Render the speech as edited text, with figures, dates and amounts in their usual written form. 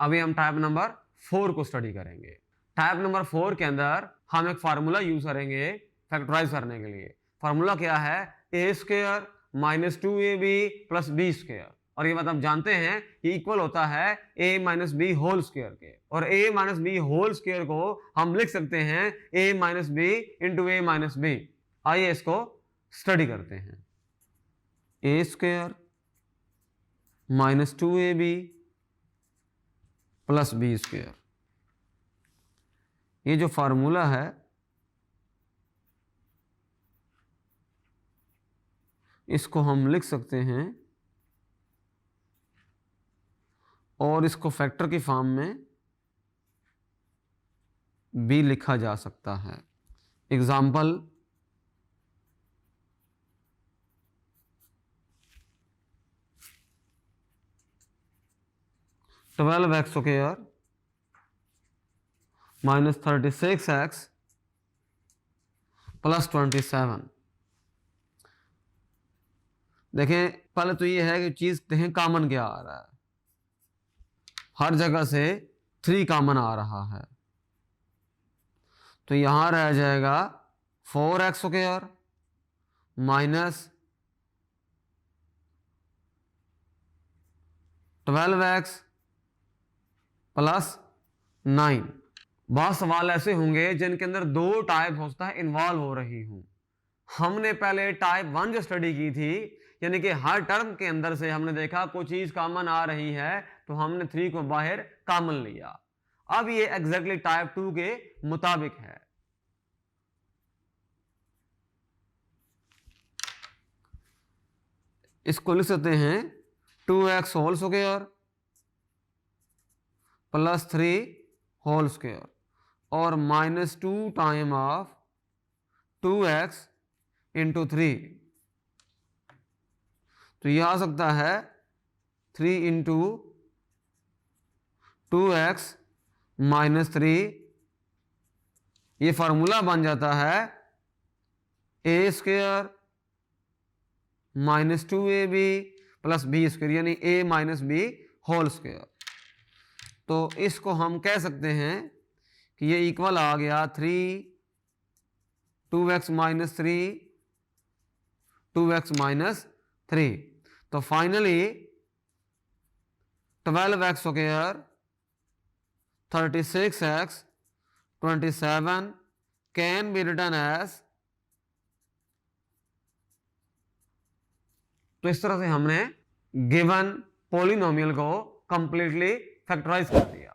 अभी हम type number 4 को स्टडी करेंगे। टाइप नंबर 4 के अंदर हम एक फार्मूला यूज करेंगे फैक्टराइज करने के लिए। फार्मूला क्या है? A square minus 2ab plus b square, और ये मतलब जानते हैं कि इक्वल होता है a minus b whole square के, और a minus b whole square को हम लिख सकते हैं a minus b into a minus b. आइए इसको स्टडी करते हैं। A square minus 2ab plus b square, ये जो फार्मूला है इसको हम लिख सकते हैं और इसको फैक्टर की फॉर्म में भी लिखा जा सकता है। Example, twelve x square minus 36x plus 27। देखें, पहले तो ये है कि चीज देखें कॉमन क्या आ रहा है। हर जगह से 3 कॉमन आ रहा है, तो यहां रह जाएगा 4x square minus 12x plus 9। बहुत सवाल ऐसे होंगे जिनके अंदर 2 टाइप होता है इन्वॉल्व हो रही हूं। हमने पहले टाइप 1 जो स्टडी की थी, यानी कि हर टर्म के अंदर से हमने देखा कोई चीज कॉमन आ रही है तो हमने 3 को बाहर कॉमन लिया। अब ये एग्जैक्टली टाइप 2 के मुताबिक है। इसको लिख सकते हैं 2x whole square plus 3 whole square और minus 2 time of 2x into 3। तो यह आ सकता है 3 इंटू 2x माइनस 3। ये फार्मूला बन जाता है a square minus 2ab plus b square, यानी a minus b whole square. तो इसको हम कह सकते हैं कि ये इक्वल आ गया 2x माइनस 3 2x माइनस 3। तो finally 12x square 36x 27 can be written as. तो इस तरह से हमने गिवन पॉलिनोमियल को कंप्लीटली फैक्टराइज कर दिया।